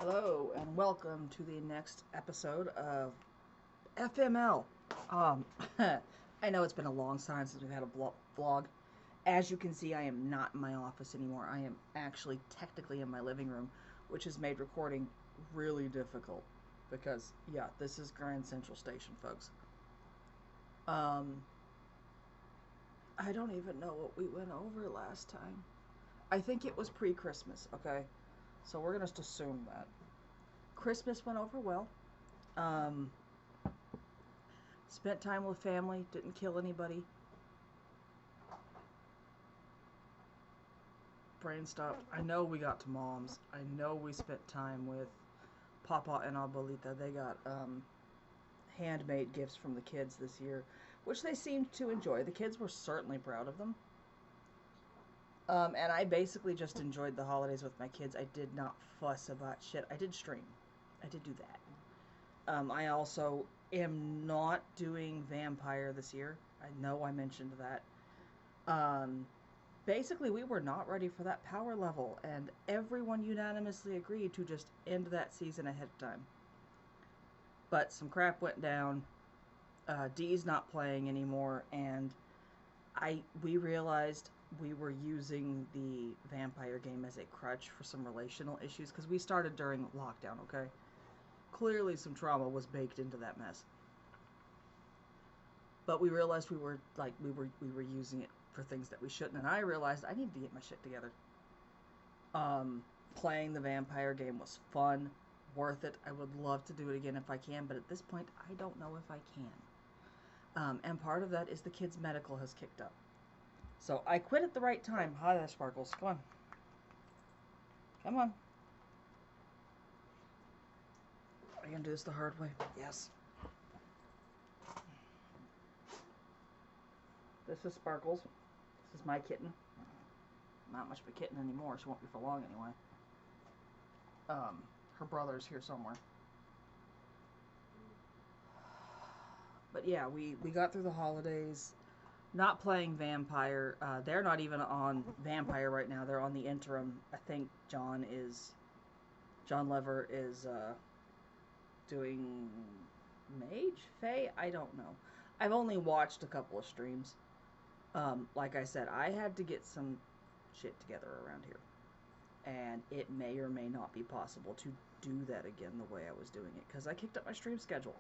Hello and welcome to the next episode of FML. Um, I know it's been a long time since we've had a vlog. As you can see, I am not in my office anymore. I am actually technically in my living room, which has made recording really difficult because, yeah, this is Grand Central Station, folks. Um, I don't even know what we went over last time. I think it was pre-Christmas, okay? So we're going to just assume that. Christmas went over well. Um, Spent time with family, didn't kill anybody. Brain stopped. I know we got to mom's. I know we spent time with Papa and Abuelita. They got handmade gifts from the kids this year, which they seemed to enjoy. The kids were certainly proud of them. And I basically just enjoyed the holidays with my kids. I did not fuss about shit. I did stream. I did do that. I also am not doing Vampire this year. I know I mentioned that. Um, Basically, we were not ready for that power level, and everyone unanimously agreed to just end that season ahead of time. But some crap went down. Dee's not playing anymore, and we realized we were using the vampire game as a crutch for some relational issues because we started during lockdown. Okay, clearly some trauma was baked into that mess. But we realized we were using it for things that we shouldn't, and I realized I needed to get my shit together. Um, Playing the vampire game was fun, worth it. I would love to do it again if I can, but at this point, I don't know if I can. And part of that is the kids' medical has kicked up. So I quit at the right time. Hi there, Sparkles. Come on. Come on. Are you going to do this the hard way? Yes. This is Sparkles. This is my kitten. Not much of a kitten anymore. She won't be for long anyway. Her brother's here somewhere. But yeah, we got through the holidays not playing Vampire. They're not even on Vampire right now. They're on the interim. I think John Lever is doing Mage? Fae? I don't know. I've only watched a couple of streams. Like I said, I had to get some shit together around here. And it may or may not be possible to do that again the way I was doing it because I kicked up my stream schedule.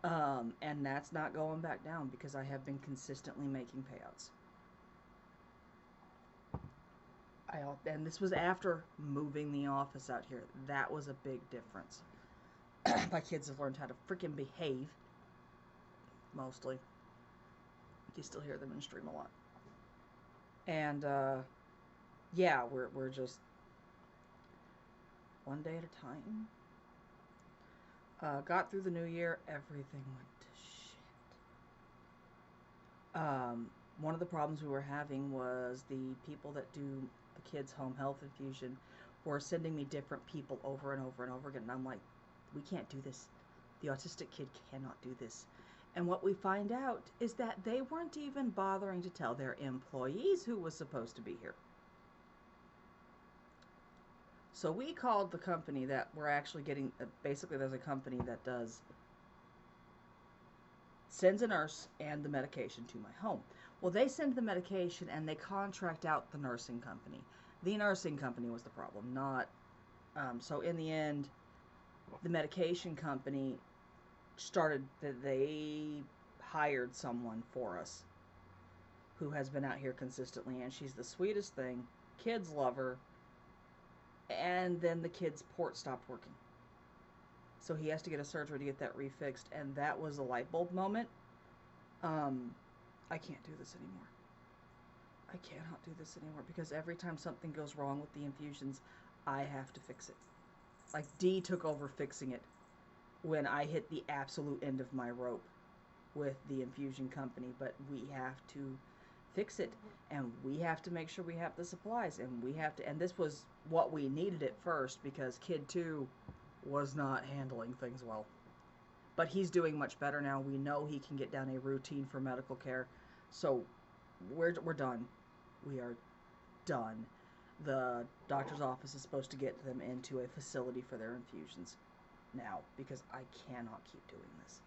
And that's not going back down because I have been consistently making payouts. And this was after moving the office out here. That was a big difference. My kids have learned how to freaking behave, mostly. You still hear them in stream a lot. And, yeah, we're just one day at a time. Got through the new year, everything went to shit. One of the problems we were having was the people that do the kids' home health infusion were sending me different people over and over and over again. And I'm like, we can't do this. The autistic kid cannot do this. And what we find out is that they weren't even bothering to tell their employees who was supposed to be here. So we called the company that we're actually getting, basically there's a company that sends a nurse and the medication to my home. Well, they send the medication and they contract out the nursing company. The nursing company was the problem, not, so in the end, the medication company they hired someone for us who has been out here consistently, and she's the sweetest thing. Kids love her. And then the kid's port stopped working. So he has to get a surgery to get that refixed, and that was a light bulb moment. I can't do this anymore. I cannot do this anymore because every time something goes wrong with the infusions, I have to fix it. Like, Dee took over fixing it when I hit the absolute end of my rope with the infusion company, but we have to fix it, and we have to make sure we have the supplies, and we have to, and this was what we needed at first because Kid 2 was not handling things well. But he's doing much better now. We know he can get down a routine for medical care. So we're done. We are done. The doctor's office is supposed to get them into a facility for their infusions now because I cannot keep doing this.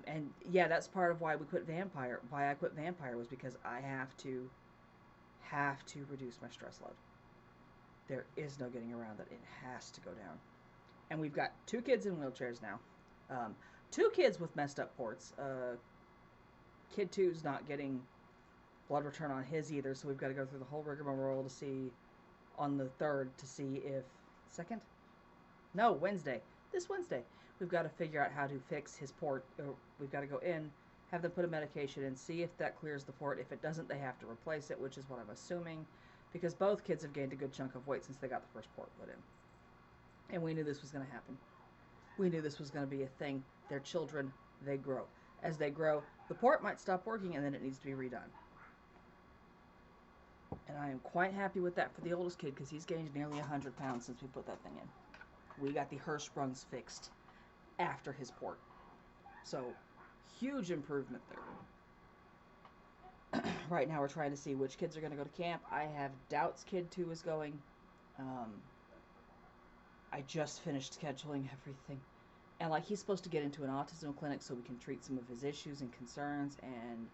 And yeah, that's part of why we quit Vampire. Why I quit Vampire was because I have to reduce my stress load. There is no getting around it. It has to go down. And we've got 2 kids in wheelchairs now. 2 kids with messed up ports. Kid two's not getting blood return on his either, so we've got to go through the whole rigmarole to see on the 3rd to see if 2nd? No, Wednesday. This Wednesday. We've got to figure out how to fix his port. We've got to go in, have them put a medication in, see if that clears the port. If it doesn't, they have to replace it, which is what I'm assuming, because both kids have gained a good chunk of weight since they got the first port put in. And we knew this was going to happen. We knew this was going to be a thing. They're children. They grow. As they grow, the port might stop working and then it needs to be redone. And I am quite happy with that for the oldest kid because he's gained nearly 100 pounds since we put that thing in. We got the Hirschsprungs fixed after his port. So, huge improvement there. Right now we're trying to see which kids are going to go to camp. I have doubts kid 2 is going. I just finished scheduling everything. And like he's supposed to get into an autism clinic so we can treat some of his issues and concerns, and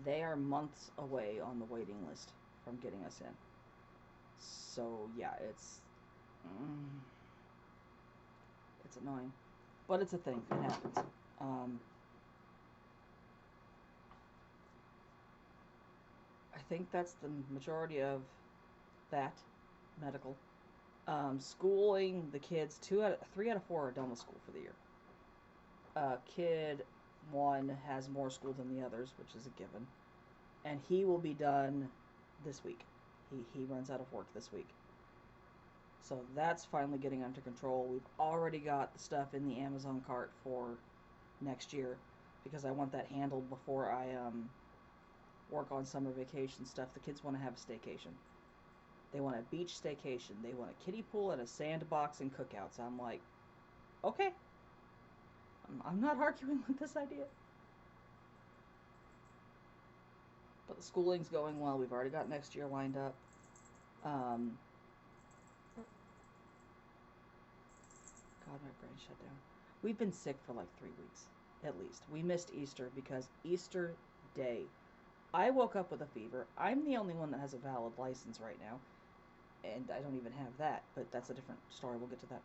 they are months away on the waiting list from getting us in. So yeah, it's annoying, but it's a thing. It happens. I think that's the majority of that medical. Schooling the kids, 3 out of 4 are done with school for the year. Kid 1 has more school than the others, which is a given, and he will be done this week. He runs out of work this week, so that's finally getting under control. We've already got the stuff in the Amazon cart for next year because I want that handled before I work on summer vacation stuff. The kids want to have a staycation. They want a beach staycation. They want a kiddie pool and a sandbox and cookouts. I'm like, okay. I'm not arguing with this idea. But the schooling's going well. We've already got next year lined up. God, my brain shut down. We've been sick for like 3 weeks, at least. We missed Easter because Easter Day, I woke up with a fever. I'm the only one that has a valid license right now. And I don't even have that, but that's a different story. We'll get to that.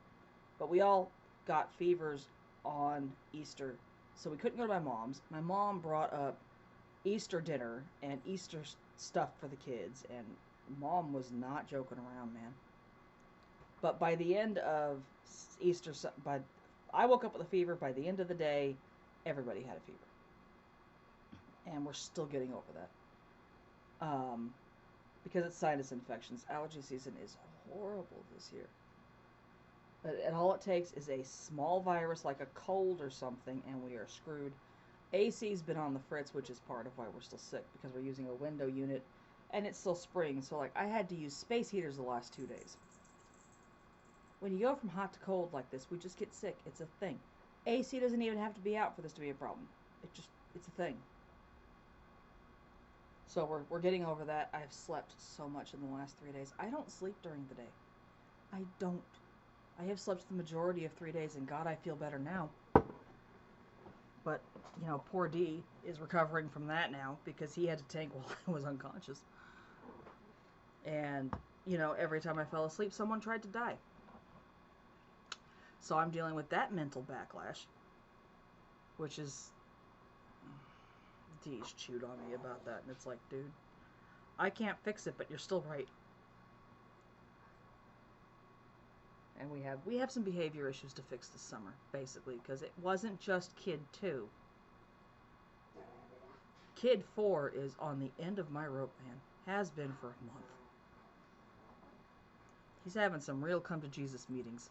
But we all got fevers on Easter, so we couldn't go to my mom's. My mom brought up Easter dinner and Easter stuff for the kids, and Mom was not joking around, man. But by the end of Easter, I woke up with a fever. By the end of the day, everybody had a fever. And we're still getting over that. Because it's sinus infections. Allergy season is horrible this year. And all it takes is a small virus like a cold or something, and we are screwed. AC's been on the fritz, which is part of why we're still sick, because we're using a window unit, and it's still spring, so like I had to use space heaters the last 2 days. When you go from hot to cold like this, we just get sick. It's a thing. AC doesn't even have to be out for this to be a problem. It's a thing. So we're getting over that. I've slept so much in the last 3 days. I don't sleep during the day. I don't. I have slept the majority of 3 days, and God, I feel better now. But, you know, poor D is recovering from that now because he had to tank while I was unconscious. And, you know, every time I fell asleep, someone tried to die. So I'm dealing with that mental backlash, which is... D's chewed on me about that, and it's like, dude, I can't fix it, but you're still right. And we have some behavior issues to fix this summer, basically, because it wasn't just Kid 2. Kid 4 is on the end of my rope, man. Has been for a month. He's having some real come-to-Jesus meetings.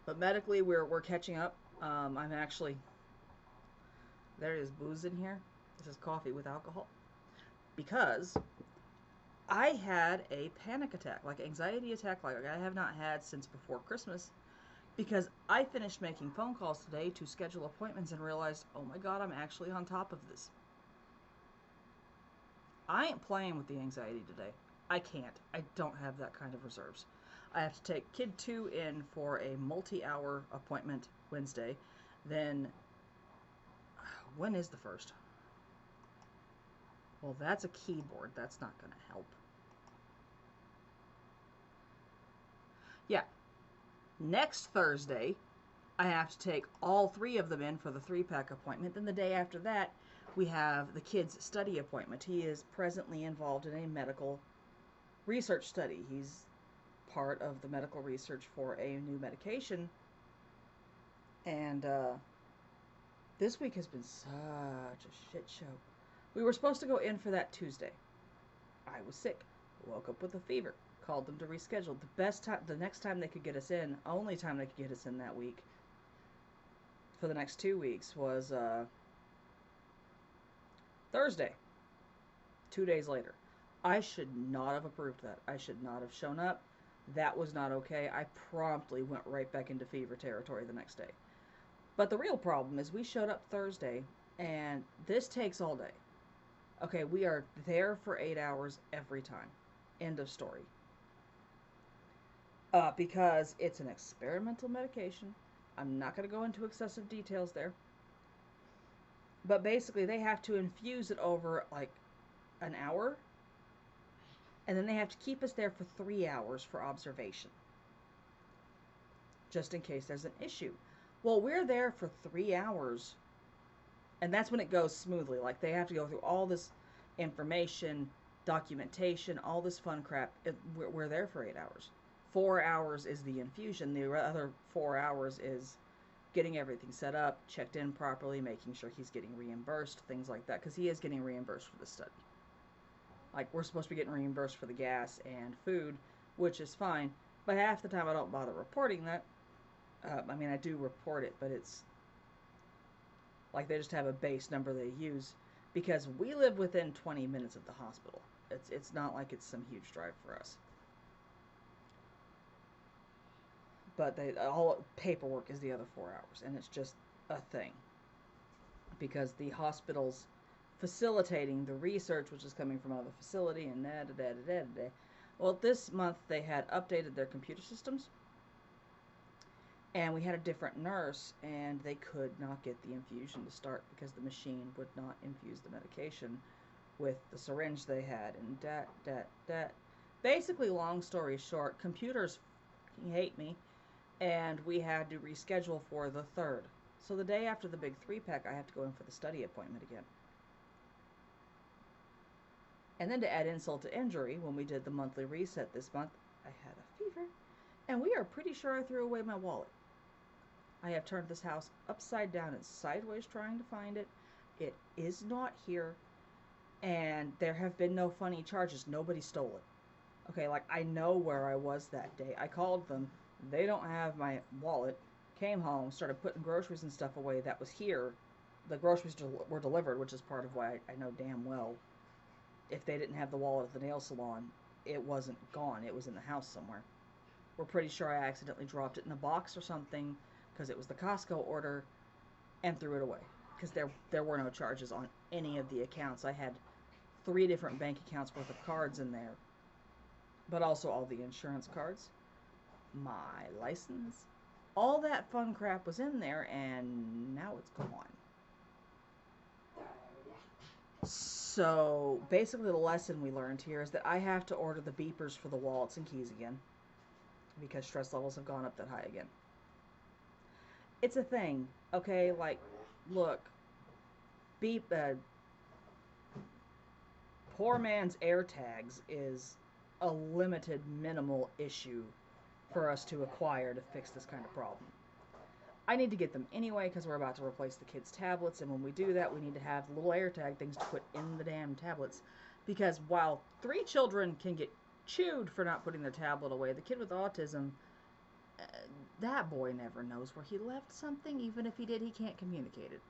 But medically, we're catching up. I'm actually... There is booze in here. This is coffee with alcohol. Because I had a panic attack, like anxiety attack, like I have not had since before Christmas. Because I finished making phone calls today to schedule appointments and realized, oh my God, I'm actually on top of this. I ain't playing with the anxiety today. I can't. I don't have that kind of reserves. I have to take kid 2 in for a multi-hour appointment Wednesday. Then, when is the first? Well, that's a keyboard. That's not going to help. Yeah. Next Thursday, I have to take all 3 of them in for the 3-pack appointment. Then the day after that, we have the kid's study appointment. He is presently involved in a medical research study. He's part of the medical research for a new medication. And this week has been such a shit show. We were supposed to go in for that Tuesday. I was sick. Woke up with a fever. Called them to reschedule. The next time they could get us in, only time they could get us in that week, for the next 2 weeks, was Thursday. 2 days later. I should not have approved that. I should not have shown up. That was not okay. I promptly went right back into fever territory the next day. But the real problem is we showed up Thursday, and this takes all day. Okay, we are there for 8 hours every time. End of story. Because it's an experimental medication. I'm not going to go into excessive details there. But basically, they have to infuse it over like an hour. And then they have to keep us there for 3 hours for observation. Just in case there's an issue. Well, we're there for 3 hours. And that's when it goes smoothly. Like, they have to go through all this information, documentation, all this fun crap. We're there for 8 hours. 4 hours is the infusion. The other 4 hours is getting everything set up, checked in properly, making sure he's getting reimbursed, things like that. Because he is getting reimbursed for the study. Like, we're supposed to be getting reimbursed for the gas and food, which is fine. But half the time I don't bother reporting that. I mean, I do report it, but it's like they just have a base number they use. Because we live within 20 minutes of the hospital. It's not like it's some huge drive for us. But all paperwork is the other 4 hours, and it's just a thing. Because the hospital's facilitating the research, which is coming from another facility, and da-da-da-da-da-da. Well, this month they had updated their computer systems, and we had a different nurse, and they could not get the infusion to start because the machine would not infuse the medication with the syringe they had, and Basically, long story short, computers hate me, and we had to reschedule for the 3rd. So the day after the big 3-pack, I have to go in for the study appointment again. And then to add insult to injury, when we did the monthly reset this month, I had a fever, and we are pretty sure I threw away my wallet. I have turned this house upside down and sideways trying to find it. It is not here, and there have been no funny charges. Nobody stole it. Okay, like, I know where I was that day. I called them. They don't have my wallet. Came home, started putting groceries and stuff away that was here. The groceries were delivered, which is part of why I know damn well if they didn't have the wallet at the nail salon, it wasn't gone. It was in the house somewhere. We're pretty sure I accidentally dropped it in a box or something because it was the Costco order and threw it away because there were no charges on any of the accounts. I had 3 different bank accounts worth of cards in there, but also all the insurance cards, my license, all that fun crap was in there, and now it's gone. So basically the lesson we learned here is that I have to order the beepers for the wallets and keys again because stress levels have gone up that high again. It's a thing, okay? Like, look, poor man's AirTags is a limited, minimal issue for us to acquire to fix this kind of problem. I need to get them anyway because we're about to replace the kids' tablets, and when we do that, we need to have little AirTag things to put in the damn tablets. Because while 3 children can get chewed for not putting their tablet away, the kid with autism, that boy never knows where he left something. Even if he did, he can't communicate it.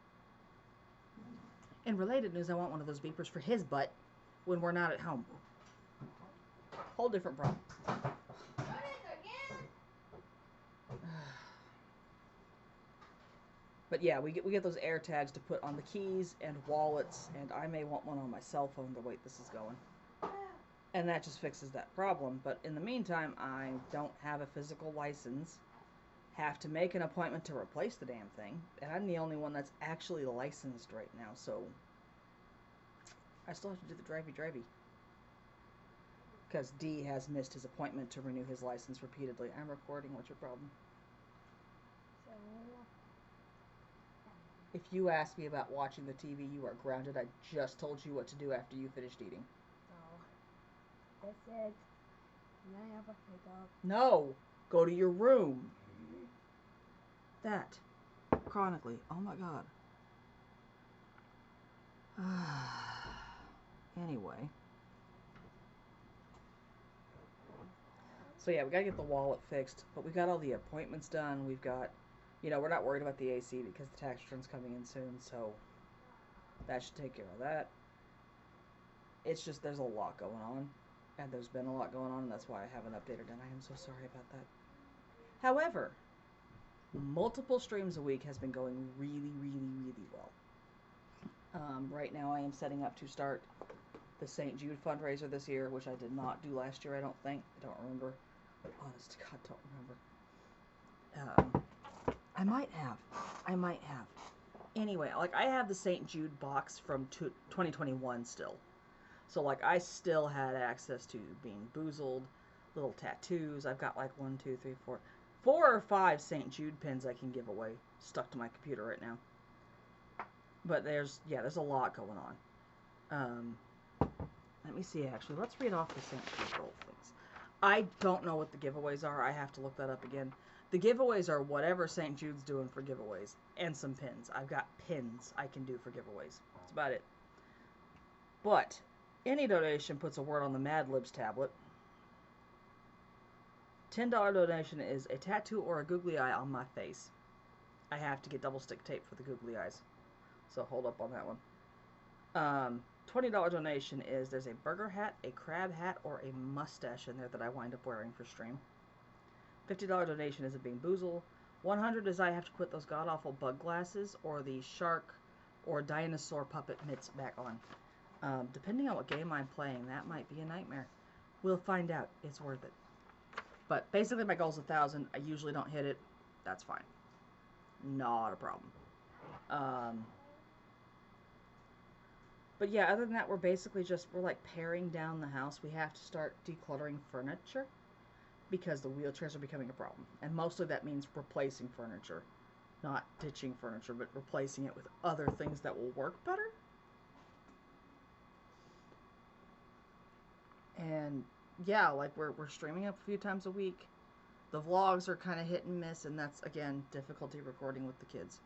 In related news, I want one of those beepers for his butt when we're not at home. Whole different problem. But yeah, we get those air tags to put on the keys and wallets, and I may want one on my cell phone the way this is going. And that just fixes that problem. But in the meantime, I don't have a physical license. Have to make an appointment to replace the damn thing, and I'm the only one that's actually licensed right now, so I still have to do the drivey. Because D has missed his appointment to renew his license repeatedly. I'm recording. What's your problem? So, If you ask me about watching the TV, you are grounded. I just told you what to do after you finished eating. that's it. Can I have a pickup? No! Go to your room. That. Chronically. Oh my god. Anyway. So yeah, we gotta get the wallet fixed, but we got all the appointments done. We've got, we're not worried about the AC because the tax return's coming in soon, so that should take care of that. It's just there's a lot going on, and there's been a lot going on, and that's why I haven't updated, and I am so sorry about that. However, multiple streams a week has been going really, really, really well. Right now I am setting up to start the St. Jude fundraiser this year, which I did not do last year, I don't think. I don't remember. Honest to God, don't remember. I might have. Anyway, like, I have the St. Jude box from 2021 still. So, like, I still had access to Bean Boozled, little tattoos. I've got, like, 4 or 5 St. Jude pins I can give away stuck to my computer right now. But there's a lot going on. Let me see, actually. Let's read off the St. Jude gold things. I don't know what the giveaways are. I have to look that up again. The giveaways are whatever St. Jude's doing for giveaways. And some pins. I've got pins I can do for giveaways. That's about it. But any donation puts a word on the Mad Libs tablet. $10 donation is a tattoo or a googly eye on my face. I have to get double stick tape for the googly eyes. So hold up on that one. $20 donation is there's a burger hat, a crab hat, or a mustache in there that I wind up wearing for stream. $50 donation is a Bean Boozle. $100 is I have to put those god-awful bug glasses or the shark or dinosaur puppet mitts back on. Depending on what game I'm playing, that might be a nightmare. We'll find out. It's worth it. But basically my goal's 1,000. I usually don't hit it. That's fine. Not a problem. But yeah, other than that, we're like paring down the house. We have to start decluttering furniture because the wheelchairs are becoming a problem. And mostly that means replacing furniture. Not ditching furniture, but replacing it with other things that will work better. And yeah, like we're streaming up a few times a week. The vlogs are kind of hit and miss, and that's, again, difficulty recording with the kids.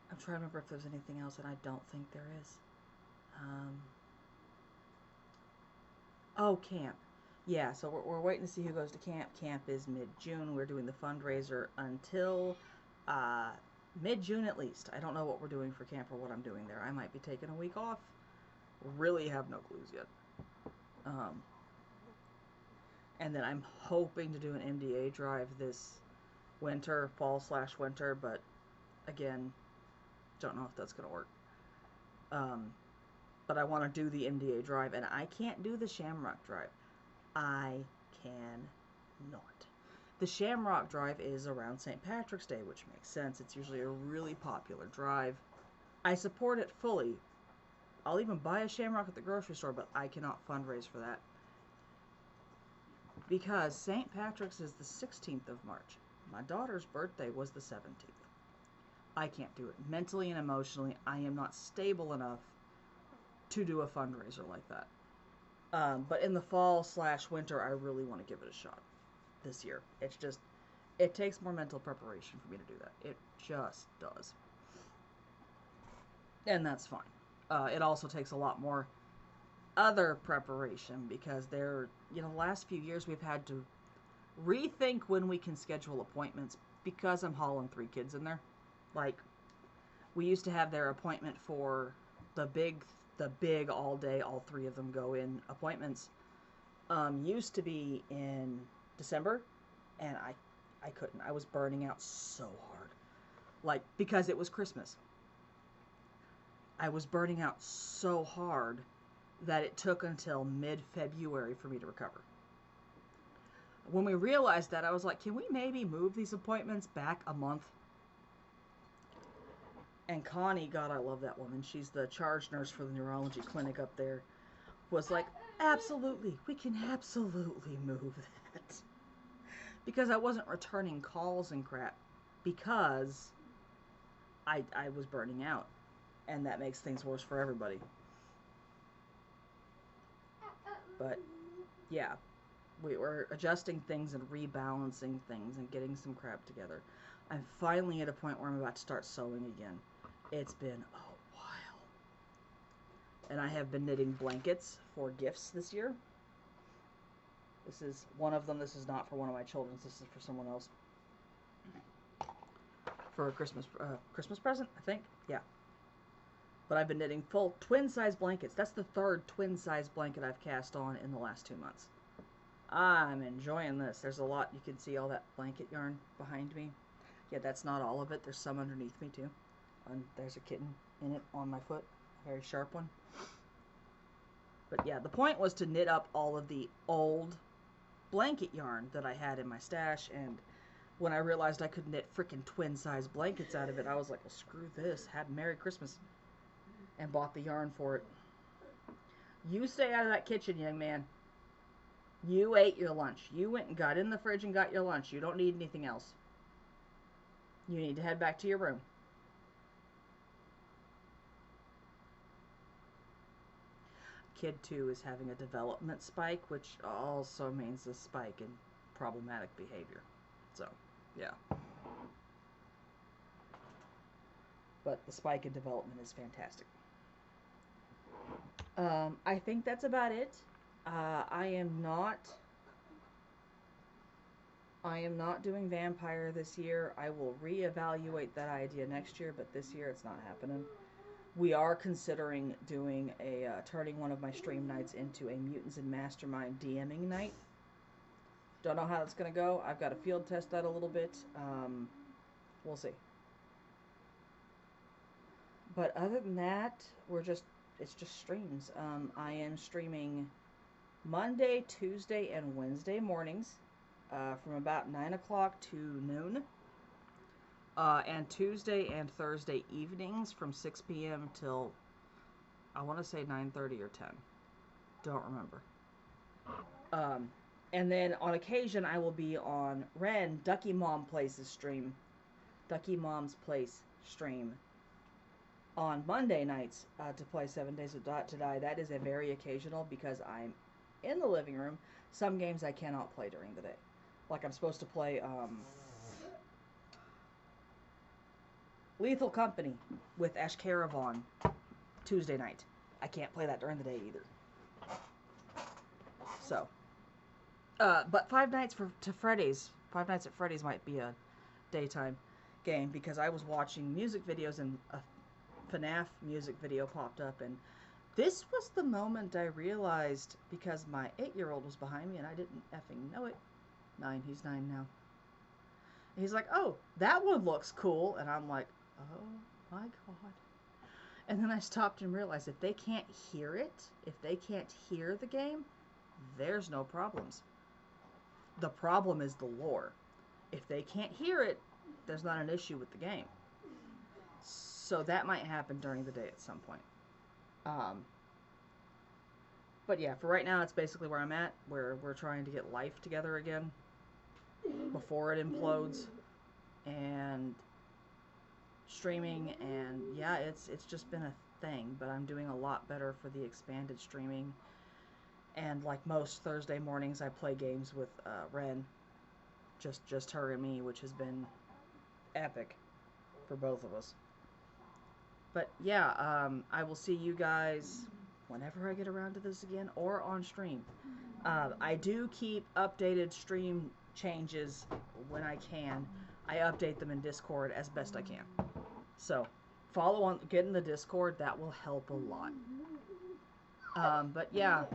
I'm trying to remember if there's anything else, and I don't think there is. Oh, camp. Yeah, so we're waiting to see who goes to camp. Camp is mid-June. We're doing the fundraiser until mid-June at least. I don't know what we're doing for camp or what I'm doing there. I might be taking a week off. Really have no clues yet. And then I'm hoping to do an MDA drive this fall/winter, but again, don't know if that's going to work. But I want to do the MDA drive, and I can't do the Shamrock drive. I cannot. The Shamrock drive is around St. Patrick's Day, which makes sense. It's usually a really popular drive. I support it fully. I'll even buy a Shamrock at the grocery store, but I cannot fundraise for that. Because St. Patrick's is the 16th of March. My daughter's birthday was the 17th. I can't do it. Mentally and emotionally, I am not stable enough to do a fundraiser like that. But in the fall/winter, I really want to give it a shot this year. It's just, it takes more mental preparation for me to do that. It just does. And that's fine. It also takes a lot more other preparation because the last few years we've had to rethink when we can schedule appointments because I'm hauling 3 kids in there. Like, we used to have their appointment for the big all day, all 3 of them go in appointments. Used to be in December, and I couldn't. I was burning out so hard. Like, because it was Christmas. I was burning out so hard that it took until mid-February for me to recover. When we realized that, I was like, can we maybe move these appointments back a month? And Connie, God, I love that woman. She's the charge nurse for the neurology clinic up there. Was like, absolutely, we can absolutely move that. Because I wasn't returning calls and crap. Because I was burning out. And that makes things worse for everybody. But, yeah. We were adjusting things and rebalancing things and getting some crap together. I'm finally at a point where I'm about to start sewing again. It's been a while. And I have been knitting blankets for gifts this year. This is one of them. This is not for one of my children. This is for someone else. For a Christmas present, I think. Yeah. But I've been knitting full twin-size blankets. That's the third twin-size blanket I've cast on in the last 2 months. I'm enjoying this. There's a lot. You can see all that blanket yarn behind me. Yeah, that's not all of it. There's some underneath me, too. And there's a kitten in it on my foot. A very sharp one. But yeah, the point was to knit up all of the old blanket yarn that I had in my stash. And when I realized I could knit freaking twin-size blankets out of it, I was like, well, screw this. Have Merry Christmas. And bought the yarn for it. You stay out of that kitchen, young man. You ate your lunch. You went and got in the fridge and got your lunch. You don't need anything else. You need to head back to your room. Kid 2 is having a development spike, which also means a spike in problematic behavior. So, yeah. But the spike in development is fantastic. I think that's about it. I am not doing vampire this year. I will reevaluate that idea next year, but this year it's not happening. We are considering doing turning one of my stream nights into a Mutants and Mastermind DMing night. Don't know how that's going to go. I've got to field test that a little bit. We'll see. But other than that, it's just streams. I am streaming Monday, Tuesday, and Wednesday mornings from about 9 o'clock to noon. And Tuesday and Thursday evenings from 6 p.m. till, I want to say 9:30 or 10. Don't remember. And then on occasion I will be on Ren, Ducky Mom Place's stream. Ducky Mom's Place stream. On Monday nights to play 7 Days of Dot to Die. That is a very occasional because I'm in the living room. Some games I cannot play during the day. Like I'm supposed to play Lethal Company with Ash Caravan Tuesday night. I can't play that during the day either. So, but Five Nights at Freddy's might be a daytime game because I was watching music videos and a FNAF music video popped up, and this was the moment I realized, because my 8-year-old was behind me and I didn't effing know it. 9, he's 9 now. And he's like, oh, that one looks cool, and I'm like, oh my god. And then I stopped and realized if they can't hear it, if they can't hear the game, there's no problems. The problem is the lore. If they can't hear it, there's not an issue with the game. So that might happen during the day at some point. But yeah, for right now, it's basically where I'm at, where we're trying to get life together again before it implodes, and streaming, and yeah, it's just been a thing, but I'm doing a lot better for the expanded streaming. And like most Thursday mornings, I play games with Ren, just her and me, which has been epic for both of us. But yeah, I will see you guys whenever I get around to this again, or on stream. I do keep updated stream changes when I can. I update them in Discord as best I can. So, get in the Discord, that will help a lot. But yeah,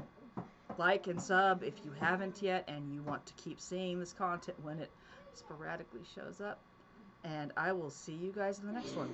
like and sub if you haven't yet and you want to keep seeing this content when it sporadically shows up. And I will see you guys in the next one.